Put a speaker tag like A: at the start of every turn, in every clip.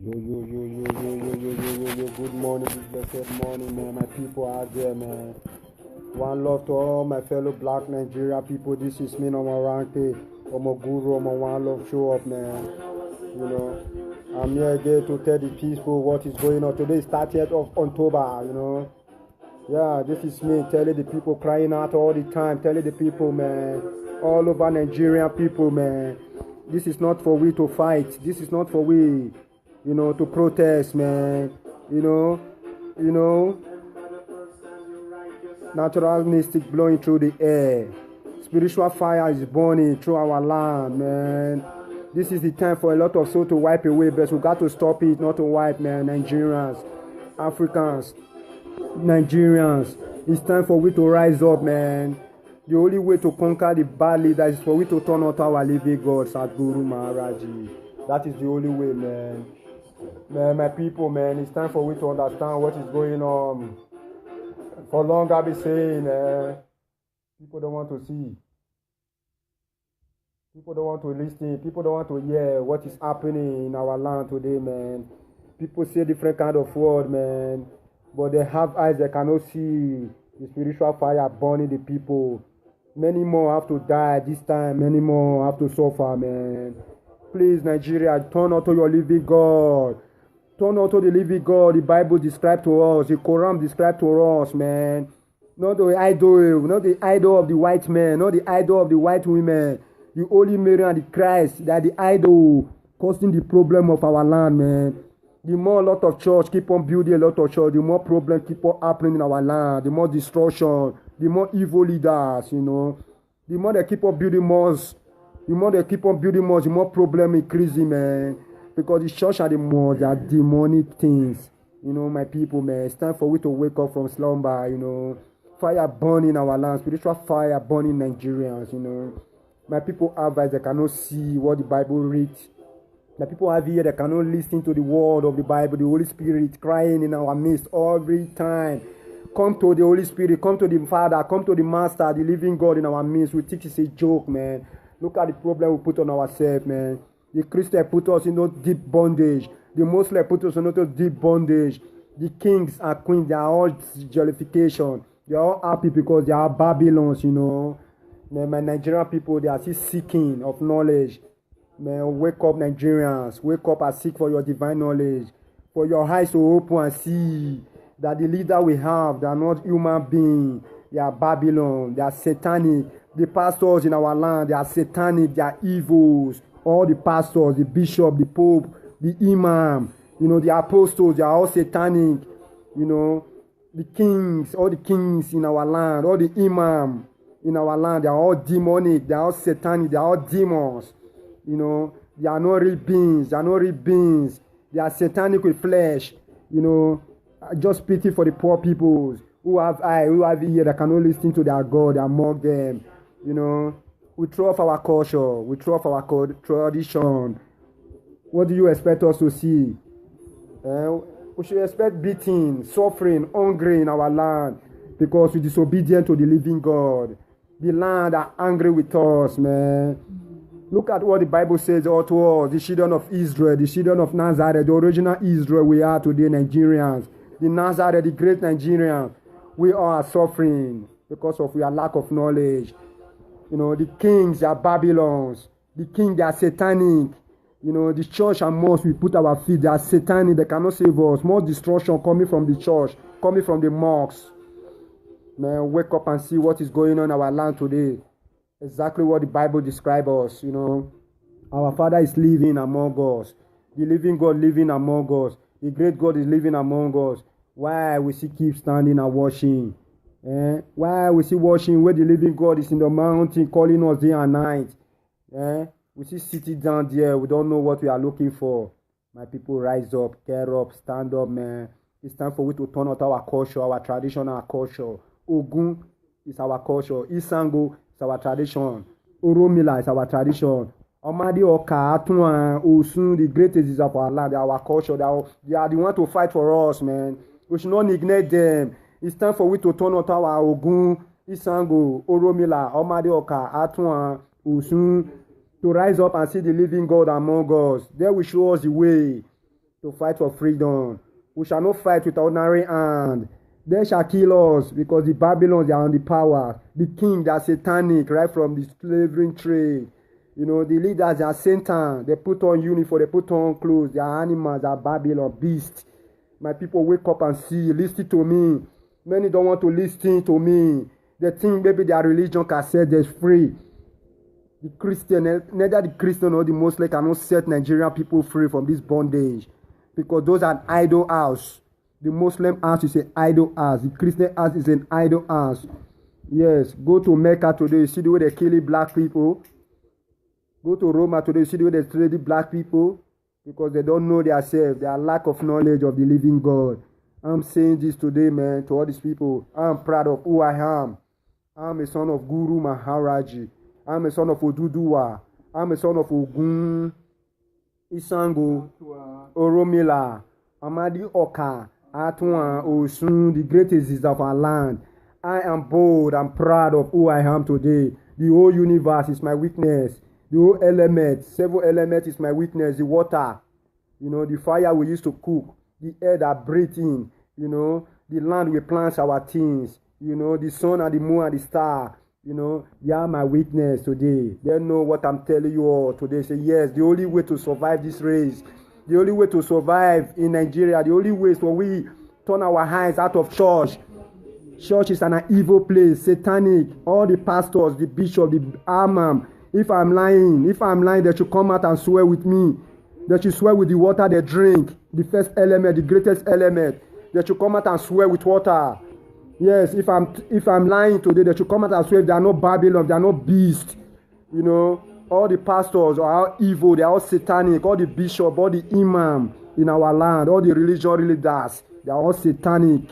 A: Yo, yo, yo, yo, yo, yo, yo, yo, yo, yo, good morning, good blessed morning, man. My people out there, man. One love to all my fellow black Nigeria people. This is me, Norman Ranke. I'm a guru, I'm a one love show up, man. You know, I'm here again to tell the people what is going on. Today is 30th of October, you know. Yeah, this is me telling the people, crying out all the time, telling the people, man, all over Nigerian people, man. This is not for we to fight. This is not for we, to protest, man. You know, you know, natural mystic blowing through the air. Spiritual fire is burning through our land, man. This is the time for a lot of soul to wipe away, but we got to stop it, not to wipe, man. Nigerians, Africans, Nigerians, it's time for we to rise up, man. The only way to conquer the bad leaders is for we to turn out our living God, Sadhguru Maharaji. That is the only way, man. Man, my people, man, it's time for we to understand what is going on. For long I've been saying, people don't want to see. People don't want to listen. People don't want to hear what is happening in our land today, man. People say different kind of word, man. But they have eyes they cannot see the spiritual fire burning the people. Many more have to die this time. Many more have to suffer, man. Please, Nigeria, turn out to your living God. Turn out to the living God. The Bible described to us. The Quran described to us, man. Not the idol, not the idol of the white man, not the idol of the white women. The Holy Mary and the Christ, that the idol causing the problem of our land, man. The more a lot of church keep on building a lot of church, the more problems keep on happening in our land, the more destruction, the more evil leaders, The more they keep on building mosques, the more problem increasing, man. Because the church and the mosques, they are demonic things. My people, man. It's time for we to wake up from slumber, Fire burning our land, spiritual fire burning Nigerians, My people have eyes, they cannot see what the Bible reads. The people have here that cannot listen to the word of the Bible, the Holy Spirit crying in our midst every time. Come to the Holy Spirit, come to the Father, come to the Master, the living God in our midst. We think it's a joke, man. Look at the problem we put on ourselves, man. The Christian put us in no deep bondage. The Muslim put us in no deep bondage. The kings and queens, they are all jollification. They are all happy because they are Babylons, Man, my Nigerian people, they are still seeking of knowledge. Man, wake up, Nigerians. Wake up and seek for your divine knowledge. For your eyes to open and see that the leader we have, they are not human beings. They are Babylon. They are satanic. The pastors in our land, they are satanic. They are evils. All the pastors, the bishop, the pope, the imam, the apostles, they are all satanic. The kings, all the kings in our land, all the imam in our land, they are all demonic. They are all satanic. They are all demons. They are not real beings. They are not real beings. They are satanic with flesh. Just pity for the poor people who have eyes, who have ears that cannot listen to their God and mock them. We throw off our culture. We throw off our tradition. What do you expect us to see? We should expect beating, suffering, hungry in our land because we're disobedient to the living God. The land are angry with us, man. Look at what the Bible says all to us, the children of Israel, the children of Nazareth, the original Israel we are today, Nigerians. The Nazareth, the great Nigerians, we are suffering because of our lack of knowledge. The kings, they are Babylons. The king, they are satanic. The church and mosque, we put our feet, they are satanic, they cannot save us. More destruction coming from the church, coming from the mosques. Man, wake up and see what is going on in our land today. Exactly what the Bible describes us, Our Father is living among us. The living God living among us. The great God is living among us. Why we still keep standing and watching? Why we still watching where the living God is in the mountain calling us day and night? We still sitting down there. We don't know what we are looking for. My people, rise up, care up, stand up, man. It's time for we to turn out our culture, our traditional culture. Ogun is our culture. Isango is our tradition. Oromila is our tradition. Omadi Oka, Atuan, Osun, the greatest is of our land, our culture. They are the one to fight for us, man. We should not neglect them. It's time for we to turn out our Ogun, Isango, Oromila, Omadi Oka, Atuan, Osun, to rise up and see the living God among us. There will show us the way. to fight for freedom. We shall not fight with ordinary hand. They shall kill us because the Babylons are on the power. The king, they are satanic right from the slavery trade. You know, the leaders, they are Satan. They put on uniform, they put on clothes. They are animals, they are Babylon, beasts. My people, wake up and see. Listen to me. Many don't want to listen to me. They think maybe their religion can set them free. The Christian, neither the Christian nor the Muslim cannot set Nigerian people free from this bondage. Because those are an idol house. The Muslim house is an idol house. The Christian house is an idol house. Yes, go to Mecca today, you see the way they kill black people. Go to Roma today, you see the way they treat black people. Because they don't know themselves. Their lack of knowledge of the living God. I'm saying this today, man, to all these people. I'm proud of who I am. I'm a son of Guru Maharaji. I'm a son of Oduduwa. I'm a son of Ogun, Isango, Oromila, Amadi Oka, Atuan, Osun, the greatest of our land. I am bold and proud of who I am today. The whole universe is my witness. The whole element, several elements is my witness. The water, you know, the fire we used to cook, the air that breathe in, you know, the land we plant our things, you know, the sun and the moon and the star, you know, they are my witness today. They know what I'm telling you all today. Say, yes, the only way to survive this race, the only way to survive in Nigeria, the only way is when we turn our eyes out of church. Church is an evil place, satanic. All the pastors, the bishop, the imam. If I'm lying, they should come out and swear with me. They should swear with the water they drink. The first element, the greatest element. They should come out and swear with water. Yes, if I'm lying today, they should come out and swear if they are not Babylon, they are not beast. You know, all the pastors are all evil, they are all satanic. All the bishop, all the imam in our land, all the religion leaders, they are all satanic.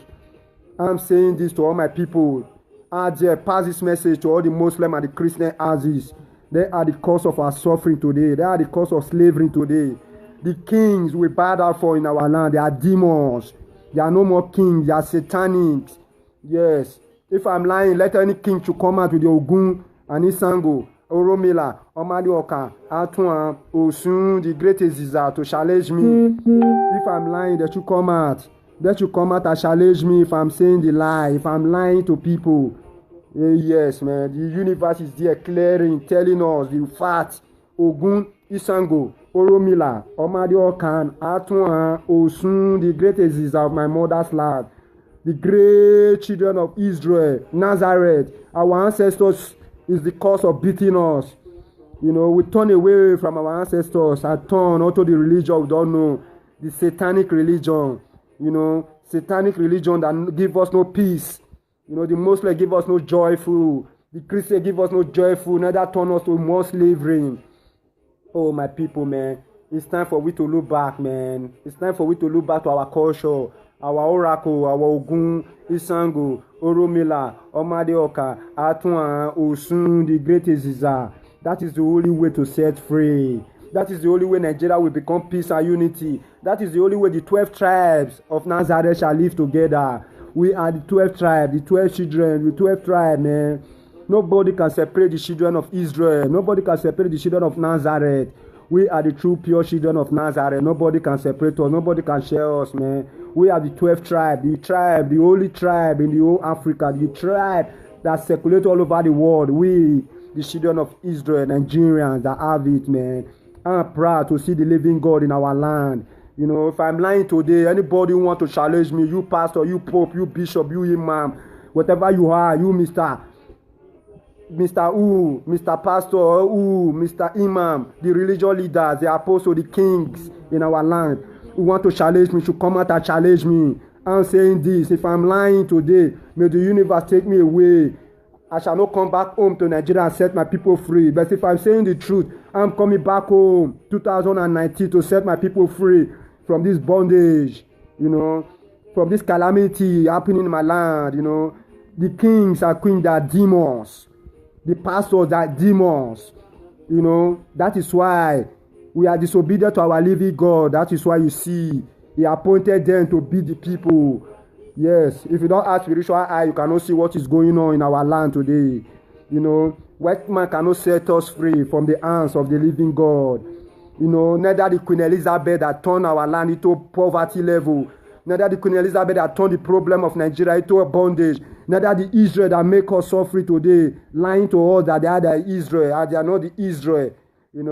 A: I'm saying this to all my people. I pass this message to all the Muslim and the Christian houses. They are the cause of our suffering today. They are the cause of slavery today. The kings we bow down for in our land, they are demons. They are no more kings. They are satanics. Yes. If I'm lying, let any king to come out with the Ogun and Isango, Oromila, Omadioka, Atuan, Osun, the greatest Ziza to challenge me. If I'm lying, they should come out. They should come out and challenge me if I'm saying the lie, if I'm lying to people. Yes, man. The universe is there clearing, telling us the fact. Ogun, Isango, Oromila, Omadiokan, Atuan, Osun, the greatest is of my mother's land. The great children of Israel, Nazareth, our ancestors is the cause of beating us. You know, we turn away from our ancestors and turn onto the religion we don't know, the satanic religion. You know, satanic religion that give us no peace. You know, the Muslim give us no joyful. The Christian give us no joyful. Neither turn us to more slavery. Oh, my people, man. It's time for we to look back, man. It's time for we to look back to our culture, our oracle, our Ogun, Isango, Oromila, Omadioka, Atuan, Osun, the greatest Ziza. That is the only way to set free. That is the only way Nigeria will become peace and unity. That is the only way the 12 tribes of Nazareth shall live together. We are the 12 tribes, the 12 children, the 12 tribes, man. Nobody can separate the children of Israel. Nobody can separate the children of Nazareth. We are the true, pure children of Nazareth. Nobody can separate us. Nobody can share us, man. We are the 12 tribes, the only tribe in the whole Africa, the tribe that circulates all over the world. We, the children of Israel, Nigerians that have it, man. I'm proud to see the living God in our land. You know, if I'm lying today, anybody who want to challenge me, you pastor, you pope, you bishop, you imam, whatever you are, you Mr. Who, Mr. Pastor, who, Mr. Imam, the religious leaders, the apostles, the kings in our land, who want to challenge me, should come out and challenge me. I'm saying this, if I'm lying today, may the universe take me away. I shall not come back home to Nigeria and set my people free. But if I'm saying the truth, I'm coming back home 2019 to set my people free from this bondage, you know, from this calamity happening in my land, you know. The kings and queens are demons. The pastors are demons. You know, that is why we are disobedient to our living God. That is why you see, He appointed them to be the people. Yes, if you don't have spiritual eye, you cannot see what is going on in our land today. You know, white man cannot set us free from the hands of the living God. You know, neither the Queen Elizabeth that turned our land into poverty level, neither the Queen Elizabeth that turned the problem of Nigeria into a bondage, neither the Israel that make us suffer today, lying to us that they are the Israel, and they are not the Israel. You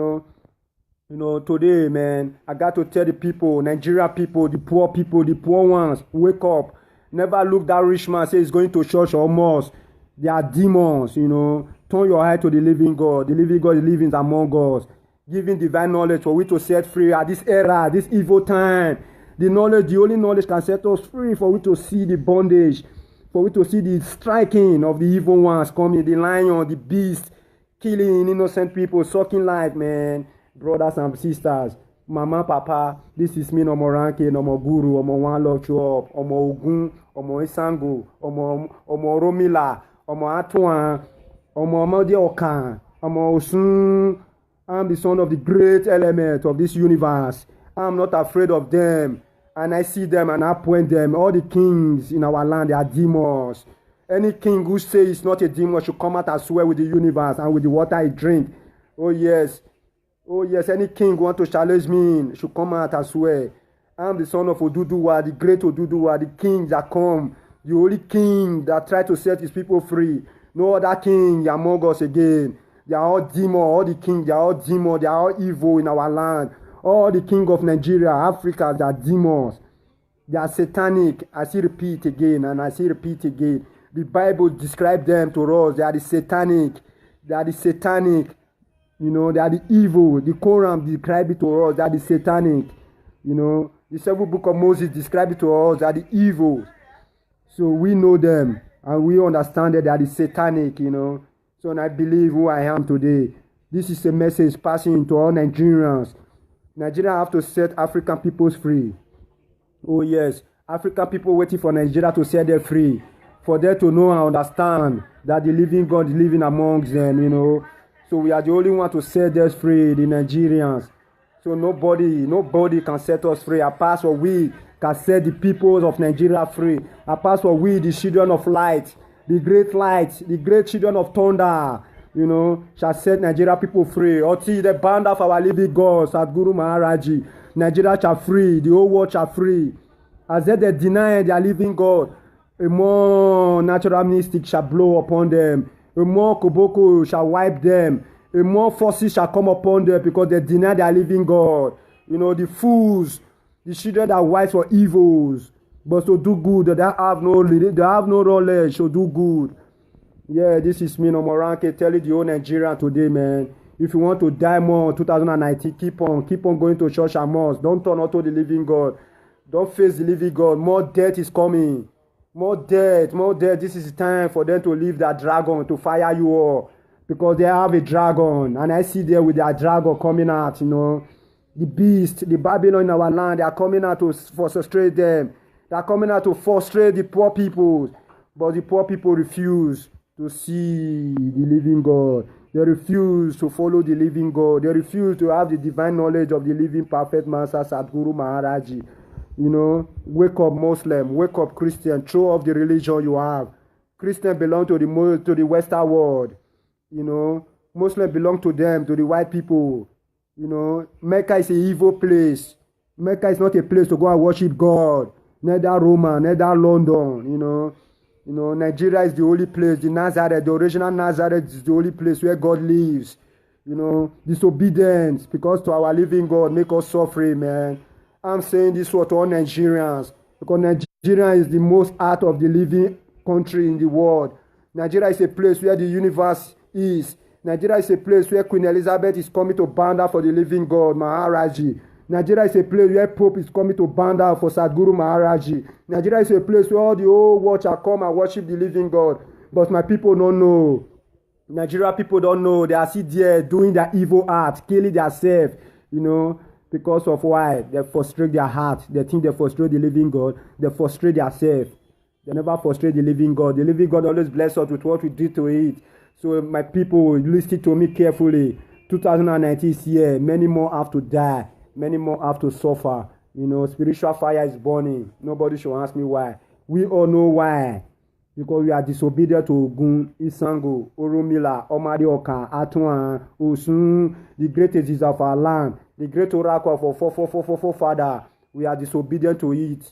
A: know, today, man, I got to tell the people, Nigeria people, the poor ones, wake up. Never look that rich man say he's going to church or mosque. They are demons, you know. Turn your eye to the living God. The living God is living among us, giving divine knowledge for we to set free at this era, this evil time. The only knowledge can set us free for we to see the bondage, for we to see the striking of the evil ones coming, the lion, the beast, killing innocent people, sucking life, man. Brothers and sisters, mama, papa, this is me, Nomo Ranke, Nomo Guru, Omo One Love Chop, Omo Ogun, Omo Isango, Omo Romila, Omo Atuan, Omo Amadi Okan, Omo Osun. I'm the son of the great element of this universe. I'm not afraid of them. And I see them and I point them. All the kings in our land, they are demons. Any king who says he's not a demon should come out and swear with the universe and with the water he drink. Oh yes, any king who want to challenge me should come out and swear. I'm the son of Oduduwa, the great Oduduwa, the king that come, the only king that try to set his people free. No other king among us again. They are all demons, all the kings, they are all demons, they are all evil in our land. All the king of Nigeria, Africa, they are demons. They are satanic. I see repeat again and I see repeat again. The Bible describes them to us. They are the satanic. They are the satanic. You know, they are the evil. The Quran describes it to us. They are the satanic. You know, the seventh book of Moses describes it to us. They are the evil. So we know them and we understand that they are the satanic, you know. So and I believe who I am today. This is a message passing to all Nigerians. Nigeria have to set African peoples free. Oh yes, African people waiting for Nigeria to set them free. For them to know and understand that the living God is living amongst them, you know. So we are the only one to set us free, the Nigerians. So nobody can set us free. Apart from we can set the people of Nigeria free. Apart from we, the children of light, the great children of thunder, you know, shall set Nigeria people free. Until the band of our living God, Sadhguru Maharaji, Nigeria shall free, the whole world shall free. As they deny their living God, a more natural mystic shall blow upon them. A more koboko shall wipe them. A more forces shall come upon them because they deny their living God. You know, the fools, the children that wife for evils, but to do good, they have no knowledge, to do good. Yeah, this is me, Nomo Ranke, telling the whole Nigerian today, man. If you want to die more 2019, keep on going to church and mosque. Don't turn out to the living God. Don't face the living God. More death is coming. More death. This is the time for them to leave that dragon to fire you all. Because they have a dragon. And I see there with their dragon coming out, you know. The beast, the Babylon in our land, they are coming out to frustrate them. They are coming out to frustrate the poor people. But the poor people refuse to see the living God. They refuse to follow the living God. They refuse to have the divine knowledge of the living perfect Master Sadhguru Maharaji. You know, wake up Muslim, wake up Christian, throw off the religion you have. Christian belong to the Western world. You know, Muslim belong to them, to the white people. You know, Mecca is an evil place. Mecca is not a place to go and worship God. Neither Rome, neither London, you know. You know, Nigeria is the only place, the Nazareth, the original Nazareth is the only place where God lives. You know, disobedience, because to our living God make us suffering, man. I'm saying this for all Nigerians, because Nigeria is the most out of the living country in the world. Nigeria is a place where the universe is. Nigeria is a place where Queen Elizabeth is coming to bow down for the living God, Maharaji. Nigeria is a place where Pope is coming to bow down for Sadhguru Maharaji. Nigeria is a place where all the whole world shall come and worship the living God. But my people don't know. Nigeria people don't know. They are still there doing their evil acts, killing themselves, you know, because of why? They frustrate their heart. They think they frustrate the living God. They frustrate themselves. They never frustrate the living God. The living God always bless us with what we do to it. So my people, listen to me carefully. 2019 is here. Many more have to die. Many more have to suffer. You know, spiritual fire is burning. Nobody should ask me why. We all know why. Because we are disobedient to Ogun, Isango, Oromila, Omarioka, Atuan, Osun, the greatest of our land. the great oracle of our forefather. We are disobedient to it.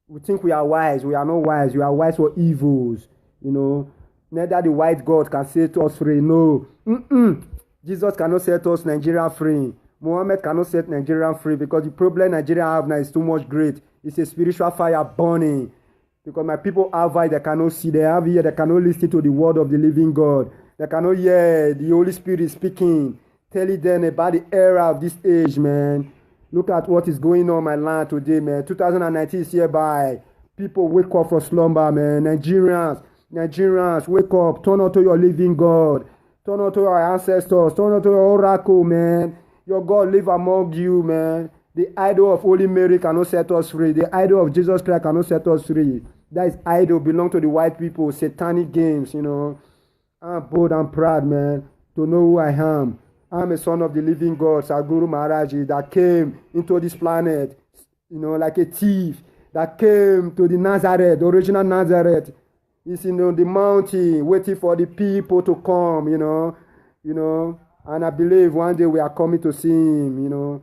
A: We think we are wise. We are not wise. We are wise for evils. You know, neither the white God can set us free. No. Jesus cannot set us Nigeria free. Muhammad cannot set Nigeria free because the problem Nigeria have now is too much great. It's a spiritual fire burning. Because my people have eyes they cannot see. They have ear they cannot listen to the word of the living God. They cannot hear the Holy Spirit speaking, telling them about the era of this age, man. Look at what is going on in my land today, man. 2019 is hereby. People wake up from slumber, man. Nigerians, wake up. Turn unto your living God. Turn unto your ancestors. Turn unto your oracle, man. Your God live among you, man. The idol of Holy Mary cannot set us free. The idol of Jesus Christ cannot set us free. That is idol belong to the white people. Satanic games, you know. I'm bold and proud, man, to know who I am. I'm a son of the living God, Sadhguru Maharaji, that came into this planet, you know, like a thief, that came to the Nazareth, the original Nazareth. He's in the mountain waiting for the people to come, you know, and I believe one day we are coming to see him, you know.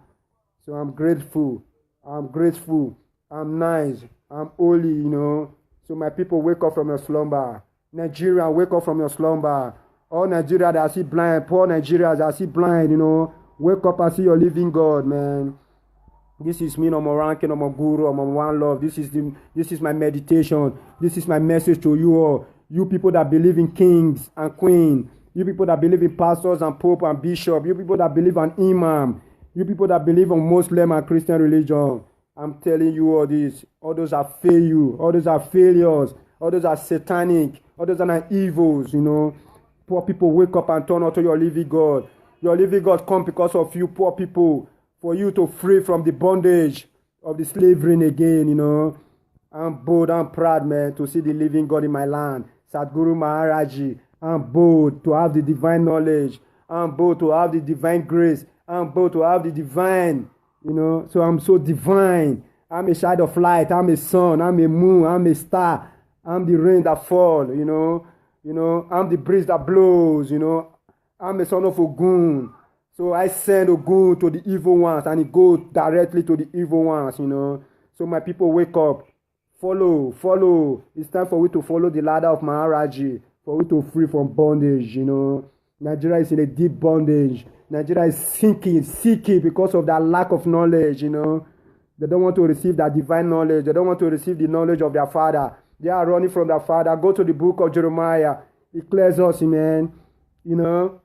A: So I'm grateful, I'm nice, I'm holy, you know. So my people, wake up from your slumber. Nigeria, wake up from your slumber. All Nigeria that I see blind, poor Nigerians that I see blind, you know. Wake up and see your living God, man. This is me, no more ranking, no more guru, no more one love. This is my meditation. This is my message to you all. You people that believe in kings and queens. You people that believe in pastors and pope and bishop. You people that believe in imam. You people that believe in Muslim and Christian religion. I'm telling you all this. All those are failure. All those are failures. All those are satanic. All those are evils, you know. Poor people, wake up and turn unto your living God. Your living God come because of you, poor people, for you to free from the bondage of the slavery again, you know. I'm bold, I'm proud, man, to see the living God in my land. Sadhguru Maharaji. I'm bold to have the divine knowledge. I'm bold to have the divine grace. I'm bold to have the divine, you know. So I'm so divine. I'm a child of light. I'm a sun. I'm a moon. I'm a star. I'm the rain that fall, you know. I'm the breeze that blows, you know. I'm a son of Ogun. So I send Ogun to the evil ones and it goes directly to the evil ones, you know. So my people, wake up. Follow. It's time for we to follow the ladder of Maharaji, for we to free from bondage, you know. Nigeria is in a deep bondage. Nigeria is seeking because of that lack of knowledge, you know. They don't want to receive that divine knowledge. They don't want to receive the knowledge of their father. They are running from their father. Go to the book of Jeremiah. It clears us, man. You know,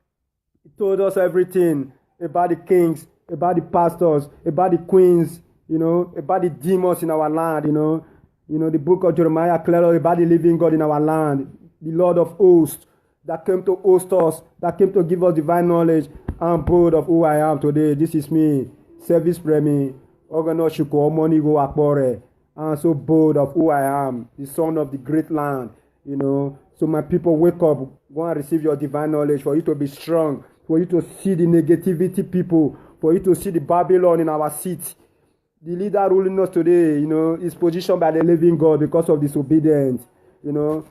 A: it told us everything about the kings, about the pastors, about the queens, you know, about the demons in our land, you know. The book of Jeremiah clears us about the living God in our land, the Lord of hosts that came to host us, that came to give us divine knowledge. I'm proud of who I am today. This is me, Service Premi, Oganoshuko, Omonigo Akbore. I'm so bold of who I am, the son of the great land, you know. So my people, wake up, go and receive your divine knowledge for you to be strong, for you to see the negativity people, for you to see the Babylon in our seat. The leader ruling us today, you know, is positioned by the living God because of disobedience, you know.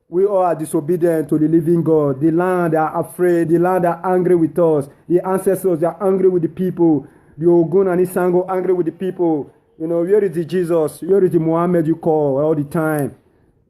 A: We all are disobedient to the living God. The land, they are afraid. The land, they are angry with us. The ancestors, they are angry with the people. The Ogun and Isango angry with the people. You know, where is the Jesus? Where is the Muhammad you call all the time?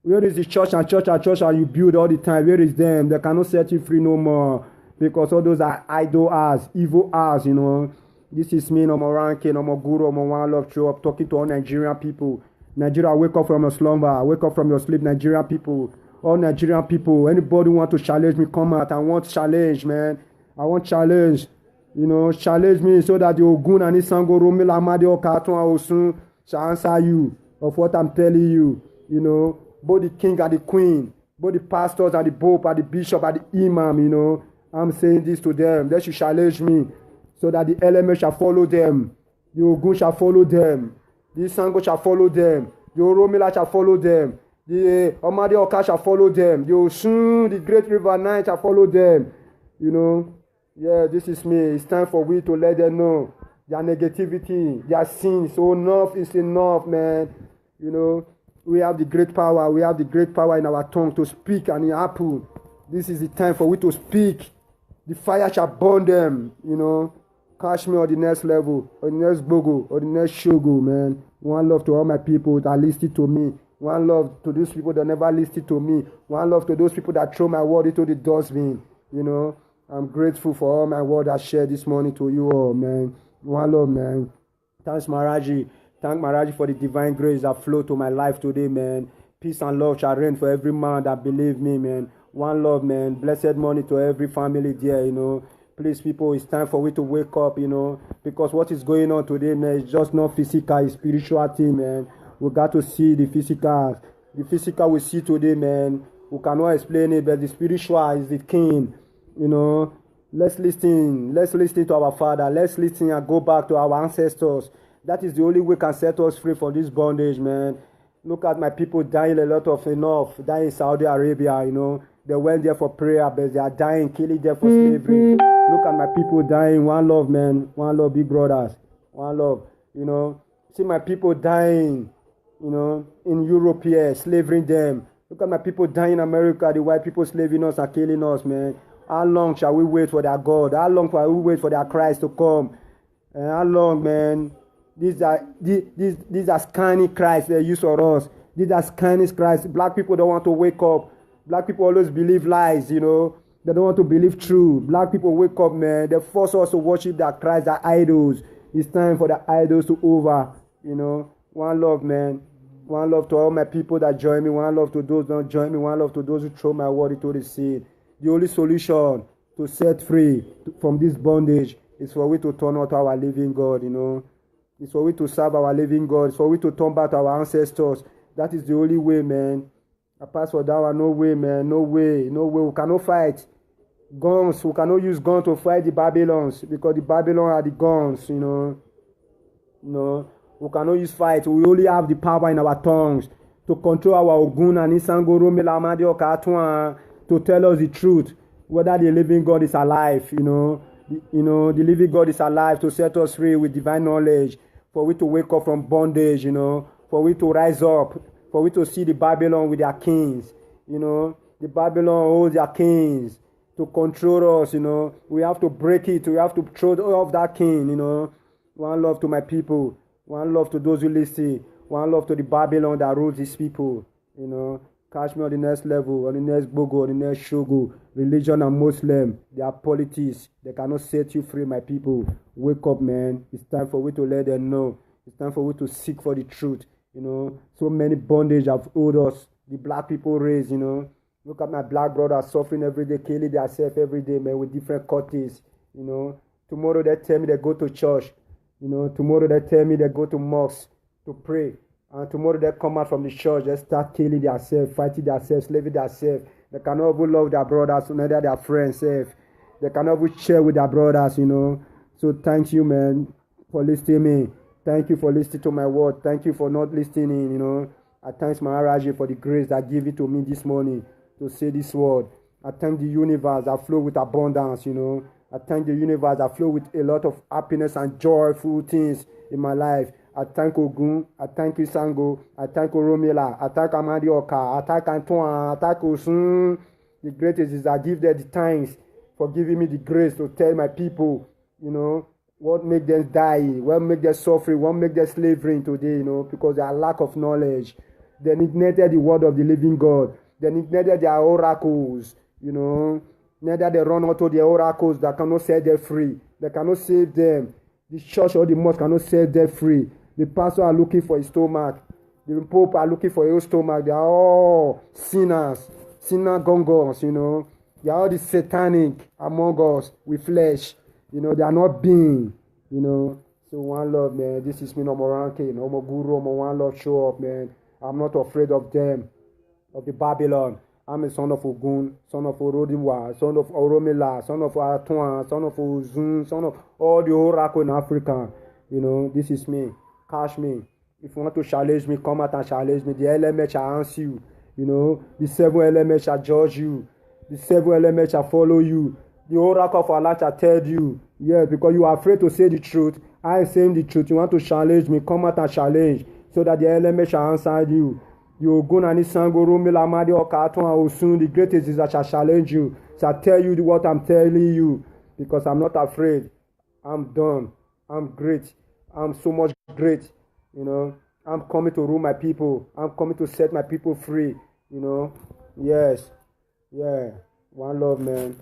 A: Where is the church and you build all the time? Where is them? They cannot set you free no more. Because all those are idol eyes, evil eyes, you know. This is me, no more ranking, no more guru, no more one love show up, talking to all Nigerian people. Nigeria, wake up from your slumber. Wake up from your sleep, Nigerian people. All Nigerian people. Anybody want to challenge me, come out. I want challenge, man. I want challenge. You know, challenge me so that the Ogun and Isango, Romil, Amadi, Okatun, Osun shall answer you of what I'm telling you. You know, both the king and the queen, both the pastors and the pope and the bishop and the imam, you know. I'm saying this to them. They should challenge me so that the element shall follow them. The Ogun shall follow them. The Isango shall follow them. The Oromila shall follow them. The Amadi Oka shall follow them. The Osun, the great river Nile shall follow them. You know. Yeah, this is me. It's time for we to let them know their negativity, their sins. So enough is enough, man. You know, we have the great power. We have the great power in our tongue to speak and it happen. This is the time for we to speak. The fire shall burn them, you know. Catch me on the next level, on the next Bogo, or the next Shogo, man. One love to all my people that listen to me. One love to those people that never listen to me. One love to those people that throw my word into the dustbin. You know, I'm grateful for all my word I shared this morning to you all, man. One love, man. Thanks, Maharaji. Thank Maharaji for the divine grace that flowed to my life today, man. Peace and love shall reign for every man that believe me, man. One love, man. Blessed morning to every family there, you know. Please, people, it's time for we to wake up, you know, because what is going on today, man, is just not physical, it's spiritual thing, man. We got to see the physical. The physical we see today, man, we cannot explain it, but the spiritual is the king, you know. Let's listen to our Father. Let's listen and go back to our ancestors. That is the only way can set us free from this bondage, man. Look at my people dying dying in Saudi Arabia, you know. They went there for prayer, but they are dying, killing them for slavery. Look at my people dying. One love, man. One love, big brothers. One love, you know. See my people dying, you know, in Europe here, slaving them. Look at my people dying in America, the white people slaving us and killing us, man. How long shall we wait for their God? How long shall we wait for their Christ to come? And how long, man? These are scanning Christ they use for us. These are scanning Christ. Black people don't want to wake up. Black people always believe lies, you know. They don't want to believe true. Black people wake up, man. They force us to worship their Christ, their idols. It's time for the idols to over, you know. One love, man. One love to all my people that join me. One love to those that don't join me. One love to those who throw my word into the sea. The only solution to set free from this bondage is for we to turn out to our living God, you know. It's for we to serve our living God. It's for we to turn back to our ancestors. That is the only way, man. Apart from that one, no way, man. No way. No way. We cannot fight guns. We cannot use guns to fight the Babylons because the Babylon are the guns, you know. No. We cannot use fight. We only have the power in our tongues to control our Ogun and Isangoro Melamadi Okatuan to tell us the truth, whether the living God is alive, you know. The living God is alive to set us free with divine knowledge, for we to wake up from bondage, you know, for we to rise up, for we to see the Babylon with their kings, you know. The Babylon holds their kings to control us, you know. We have to break it. We have to throw off that king, you know. One love to my people. One love to those who listen. One love to the Babylon that rules these people, you know. Catch me on the next level, on the next Bogo, on the next Shogo. Religion and Muslim, they are politics. They cannot set you free, my people. Wake up, man. It's time for we to let them know. It's time for we to seek for the truth, you know. So many bondage have owed us. The black people raised, you know. Look at my black brothers suffering every day, killing themselves every day, man, with different cuttings, you know. Tomorrow they tell me they go to church. You know, tomorrow they tell me they go to mosque to pray. And tomorrow they come out from the church, they start killing themselves, fighting themselves, slaving themselves. They cannot even love their brothers, neither their friends safe. They cannot even share with their brothers, you know. So thank you, man, for listening to me. Thank you for listening to my word. Thank you for not listening, you know. I thank Maharaji for the grace that gave it to me this morning to say this word. I thank the universe that flow with abundance, you know. I thank the universe that flow with a lot of happiness and joyful things in my life. I thank Ogun, I thank Isango, I thank Oromila, I thank Amadioka, I thank Antoine, I thank Osun. The greatest is I give them the thanks for giving me the grace to tell my people, you know, what make them die, what make them suffering, what make them slavery today, you know, because they are lack of knowledge. They neglected the word of the living God. They neglected their oracles, you know. Neither they run out to their oracles that cannot set them free. They cannot save them. The church or the mosque cannot set them free. The pastor are looking for his stomach. The pope are looking for his stomach. They are all sinners, sinner gongos, you know. They are all the satanic among us with flesh. You know, they are not being, you know. So one love, man. This is me, no more ranking, no more guru, no more one love show up, man. I'm not afraid of them, of the Babylon. I'm a son of Ogun, son of Orodiwa, son of Oromila, son of Atuan, son of Ozun, son of all the oracle in Africa. You know, this is me. Catch me. If you want to challenge me, come out and challenge me. The elements shall answer you. You know, the 7 elements shall judge you. The 7 elements shall follow you. The oracle of Allah shall tell you. Yes, because you are afraid to say the truth. I am saying the truth. You want to challenge me, come out and challenge. So that the elements shall answer you. The Ogun and Isango, Romila, Amadi, Okatun, and Osun, the greatest is that shall challenge you. Shall tell you what I'm telling you. Because I'm not afraid. I'm done. I'm great. I'm so much great. You know, I'm coming to rule my people. I'm coming to set my people free. You know, yes, yeah. One love, man.